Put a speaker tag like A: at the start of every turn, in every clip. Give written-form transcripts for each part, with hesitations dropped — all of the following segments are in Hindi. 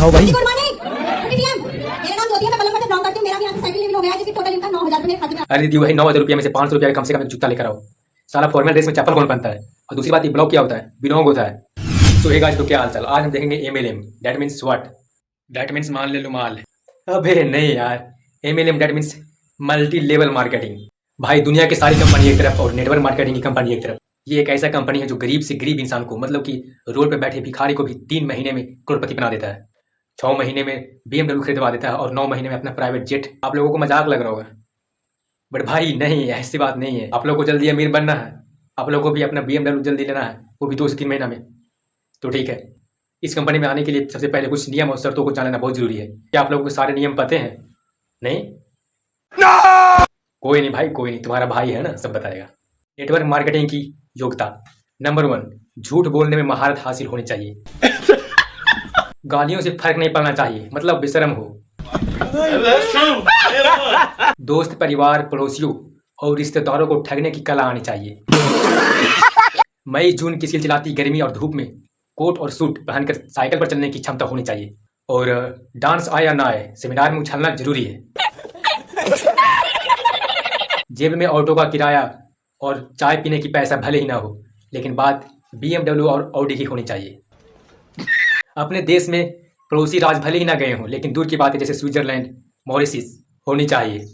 A: उठाओ भाई।
B: गुड मॉर्निंग मेरा नाम ज्योति है, मैं पलंग पर जॉब करती हूँ। मेरा भी यहाँ से सेकंड लिविंग हो गया है, जिसकी टोटल इनकम 9,000 रुपये मेरे खाते में।
C: अरे दीदी वही 9,000 रुपये में से 500 रुपया कम से कम एक जूता लेकर आओ। साला फॉर्मल ड्रेस में चप्पल कौन पहनता है? और दूसरी बात, ये ब्लॉग क्या होता है? बिलोंग होता है। सो हे गाइस, तो क्या हाल चाल? आज हम देखेंगे MLM। That means what? That means मान ले लो माल। अबे नहीं यार, MLM that means multi level marketing. भाई दुनिया की सारी कंपनी एक तरफ और नेटवर्क मार्केटिंग की कंपनी एक तरफ। ये एक ऐसा कंपनी है जो गरीब से गरीब इंसान को, मतलब कि रोड पे बैठे भिखारी को भी 3 महीने में करोड़पति बना देता है, 6 महीने में BMW खरीदवा देता है और 9 महीने में अपना प्राइवेट जेट। आप लोगों को मजाक लग रहा होगा, बट भाई नहीं, ऐसी बात नहीं है। आप लोगों को जल्दी अमीर बनना है, आप लोगों को भी अपना BMW जल्दी लेना है, वो भी 2 से 3 महीना में। तो ठीक है, इस कंपनी में आने के लिए सबसे पहले कुछ नियम और शर्तों को जानना बहुत जरूरी है। क्या आप लोगों को सारे नियम पते हैं? नहीं कोई नहीं भाई, कोई नहीं, तुम्हारा भाई है ना, सब बताएगा। नेटवर्क मार्केटिंग की योग्यता। नंबर 1, झूठ बोलने में महारत हासिल होनी चाहिए। गालियों से फर्क नहीं पड़ना चाहिए, मतलब बेशरम हो। दोस्त, परिवार, पड़ोसियों और रिश्तेदारों को ठगने की कला आनी चाहिए। मई जून की चिलचिलाती गर्मी और धूप में कोट और सूट पहनकर साइकिल पर चलने की क्षमता होनी चाहिए। और डांस आए या ना आए, सेमिनार में उछलना जरूरी है। जेब में ऑटो का किराया और चाय पीने की पैसा भले ही ना हो, लेकिन बात BMW और ऑडी की होनी चाहिए। अपने देश में पड़ोसी राज भले ही ना गए हों, लेकिन दूर की बातें जैसे स्विट्जरलैंड, मॉरिशस होनी चाहिए।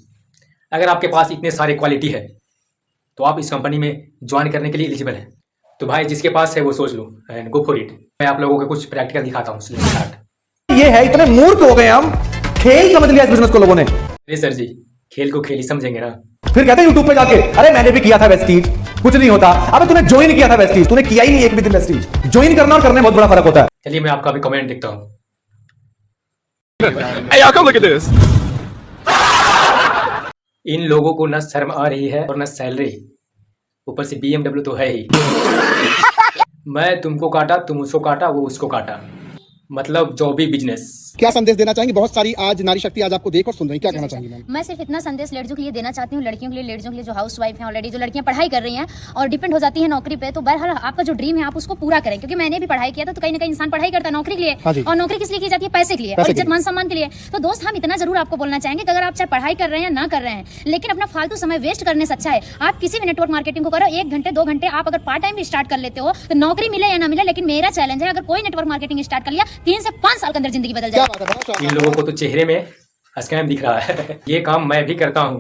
C: अगर आपके पास इतने सारे क्वालिटी है तो आप इस कंपनी में ज्वाइन करने के लिए एलिजिबल हैं। तो भाई जिसके पास है वो सोच लो एंड गो फॉर इट। मैं आप लोगों को कुछ प्रैक्टिकल दिखाता हूँ।
A: ये है, इतने मूर्ख हो गए हम, खेल समझ लिया इस बिजनेस को लोगों ने।
C: अरे सर जी, खेल को खेल ही समझेंगे ना।
A: फिर कहते हैं यूट्यूब पे जाके, अरे मैंने भी किया था वेस्टीज, कुछ नहीं होता। अबे तूने ज्वाइन किया था वेस्टीज, तूने किया ही नहीं एक भी दिन वेस्टीज। ज्वाइन करना और करने में बहुत बड़ा फर्क होता है।
C: चलिए मैं आपका भी कमेंट देखता हूँ।
D: Hey, y'all, come look at this.
C: इन लोगों को न शर्म आ रही है और न सैलरी, ऊपर से BMW तो है ही। मैं तुमको काटा, तुम उसको काटा, वो उसको काटा, मतलब जॉबी बिजनेस।
E: क्या संदेश देना चाहेंगे? बहुत सारी आज नारी शक्ति आज आपको देख और सुन रही है, क्या कहना चाहेंगे मैम?
F: मैं सिर्फ इतना संदेश लड़कियों के लिए देना चाहती हूँ, लड़कियों के लिए, लेडीजों के लिए जो हाउस वाइफ हैं ऑलरेडी, जो लड़कियां पढ़ाई कर रही हैं और डिपेंड हो जाती है नौकरी पे, तो बहरहाल आपका जो ड्रीम है आप उसको पूरा करें। क्योंकि मैंने भी पढ़ाई किया था, तो कहीं ना कहीं इंसान पढ़ाई करता है नौकरी के लिए, और नौकरी किस लिए की जाती है? पैसे के लिए और इज्जत मान सम्मान के लिए। तो दोस्त हम इतना जरूर आपको बोलना चाहेंगे कि अगर आप चाहे पढ़ाई कर रहे हैं ना कर रहे हैं, लेकिन अपना फालतू समय वेस्ट करने से अच्छा है आप किसी भी नेटवर्क मार्केटिंग को करो। 1 घंटे 2 घंटे आप अगर पार्ट टाइम भी स्टार्ट कर लेते हो तो नौकरी मिले या ना मिले, लेकिन मेरा चैलेंज है अगर कोई नेटवर्क मार्केटिंग स्टार्ट कर लिया 3 से 5 साल के अंदर जिंदगी बदल जाए।
C: इन लोगों को तो चेहरे में स्कैम दिख रहा है। ये काम मैं भी करता हूँ।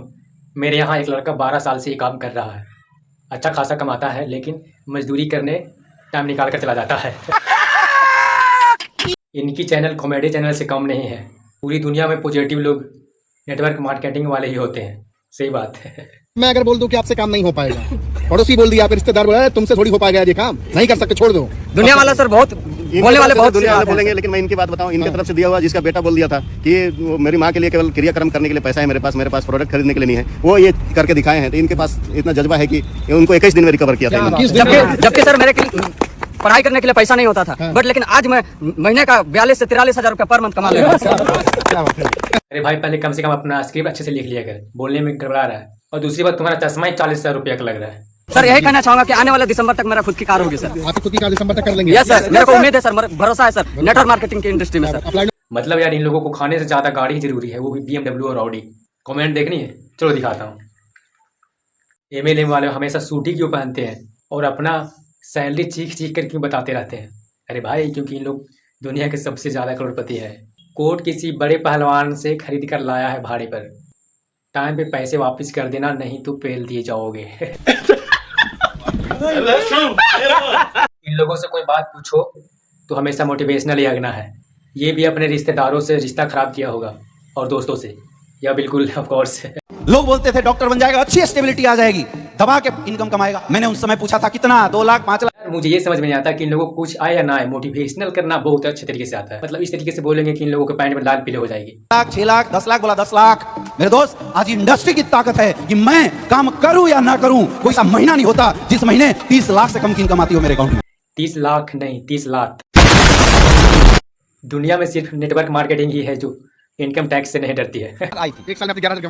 C: मेरे यहाँ एक लड़का 12 साल से ये काम कर रहा है, अच्छा खासा कमाता है, लेकिन मजदूरी करने टाइम निकाल कर चला जाता है। इनकी चैनल कॉमेडी चैनल से कम नहीं है। पूरी दुनिया में पॉजिटिव लोग नेटवर्क मार्केटिंग वाले ही होते हैं। सही बात है।
E: मैं अगर बोल दूं कि आपसे काम नहीं हो पाएगा, पड़ोसी बोल दिया, आपके रिश्तेदार बोला तुमसे थोड़ी हो पाएगा, ये काम नहीं कर सकते, छोड़ दो।
G: दुनिया वाला सर बहुत बोलने वाले, बहुत
E: दुनिया वाले बोलेंगे, लेकिन मैं इनकी बात बताऊं, इनकी तरफ से दिया हुआ जिसका बेटा बोल दिया था कि मेरी माँ के लिए केवल क्रियाक्रम करने के लिए पैसा है मेरे पास प्रोडक्ट खरीदने के लिए नहीं है, वो ये करके दिखाए हैं। तो इनके पास इतना जज्बा है कि उनको 21 दिन में रिकवर किया था।
G: जबकि सर मेरे पढ़ाई करने के लिए पैसा नहीं होता था, बट लेकिन आज मैं महीने का 42 से 43 हजार रुपया पर मंथ कमा लेता हूं।
C: अरे भाई पहले कम से कम अपना स्क्रिप्ट अच्छे से लिख लिया कर, बोलने में गड़बड़ा रहा है। और दूसरी बात, तुम्हारा चश्मा ही 40,000 रुपया का लग रहा है।
G: सर यही कहना चाहूंगा कि आने वाले दिसंबर तक मेरा खुद की कार होगी सर।
E: आप खुद की कार दिसंबर तक कर लेंगे?
G: यस सर, मेरे को उम्मीद है सर, भरोसा है सर नेटवर्क मार्केटिंग की इंडस्ट्री में सर।
C: मतलब यार इन लोगों को खाने से ज्यादा गाड़ी ही जरूरी है, वो भी BMW और ऑडी। कमेंट देखनी है? चलो दिखाता हूँ। MLM वाले हमेशा सूट ही क्यों पहनते हैं और अपना सैलरी चीख चीख कर क्यों बताते रहते हैं? अरे भाई क्योंकि इन लोग दुनिया के सबसे ज्यादा करोड़पति है। कोट किसी बड़े पहलवान से खरीद कर लाया है भाड़े पर, टाइम पे पैसे वापस कर देना, नहीं तो पेल दिए जाओगे। इन लोगों से कोई बात पूछो तो हमेशा मोटिवेशनल ही लगना है। ये भी अपने रिश्तेदारों से रिश्ता खराब किया होगा और दोस्तों से, या बिल्कुल ऑफ कोर्स।
H: लोग बोलते थे डॉक्टर बन जाएगा, अच्छी स्टेबिलिटी आ जाएगी, दबा के इनकम कमाएगा। मैंने उस समय पूछा था कितना, 2 लाख 5 लाख।
C: मुझे ये समझ में नहीं आता कि इन लोगों को कुछ आए या ना आए, मोटिवेशनल करना बहुत अच्छे तरीके से आता है। मतलब इस तरीके से बोलेंगे कि इन लोगों के पैंट में लाल पीले हो जाएगी।
H: 6 लाख 10 लाख बोला, 10 लाख। मेरे दोस्त आज इंडस्ट्री की ताकत है कि मैं काम करूं या ना करूं, कोई सा महीना नहीं होता जिस महीने 30 लाख से कम की इनकम आती हो मेरे अकाउंट में।
C: 30 लाख नहीं, 30 लाख। दुनिया में सिर्फ नेटवर्क मार्केटिंग ही है जो इनकम टैक्स से नहीं डरती है।
E: एक साल में 11,000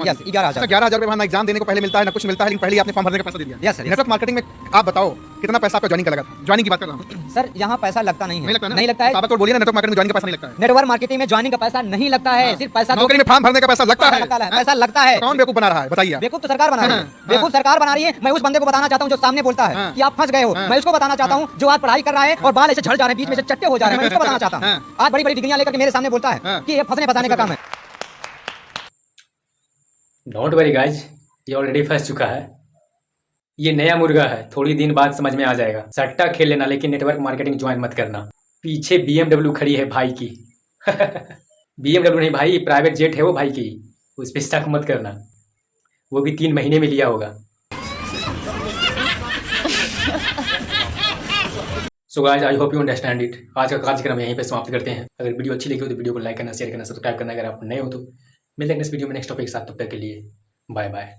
E: 11,000 रुपए एग्जाम देने को पहले मिलता है ना कुछ मिलता है, लेकिन पहले आपने फॉर्म भरने का पैसा दे दिया। नेटवर्क मार्केटिंग में आप बताओ
D: कितना पैसा आपका ज्वाइनिंग का लगा? ज्वाइनिंग की बात कर रहा हूँ।
G: सर यहाँ पैसा लगता नहीं
D: नहीं लगता ना?
G: नहीं लगता है।
D: आप तो बोलिए ना, नेटवर्क मार्केटिंग में ज्वाइनिंग का पैसा नहीं लगता है।
G: नेटवर्क मार्केटिंग में ज्वाइनिंग का पैसा नहीं लगता है, सिर्फ पैसा
D: नौकरी में फॉर्म भरने का पैसा लगता है।
G: पैसा लगता है।
D: कौन बेवकूफ बना रहा है बताइए?
G: बेवकूफ तो सरकार बना रही है, बेवकूफ सरकार बना रही है। मैं उस बंदे को बताना चाहता हूँ जो सामने बोलता है कि आप फंस गए हो। मैं उसको बताना चाहता हूँ जो आज पढ़ाई कर रहा है और बाल ऐसे झड़ जा रहे हैं, बीच में से चट्टे हो जा रहे हैं। मैं उसको बताना चाहता हूँ आज बड़ी बड़ी डिग्रियां लेकर के मेरे सामने बोलता है कि ये फंसने फंसाने का काम है।
C: डोंट वरी गाइज, ये ऑलरेडी फंस चुका है। ये नया मुर्गा है, थोड़ी दिन बाद समझ में आ जाएगा। सट्टा खेल लेना, लेकिन नेटवर्क मार्केटिंग ज्वाइन मत करना। पीछे BMW खड़ी है भाई की। BMW नहीं भाई, प्राइवेट जेट है वो भाई की, उस पर शक मत करना। वो भी 3 महीने में लिया होगा। So guys, I hope you understand it. आज का कार्यक्रम यहीं पे समाप्त करते हैं। अगर वीडियो अच्छी लगी हो तो वीडियो को लाइक करना, शेयर करना, सब्सक्राइब करना। अगर आप नए हो तो मिलते हैं नेक्स्ट वीडियो में नेक्स्ट टॉपिक के साथ। तब तक के लिए बाय बाय।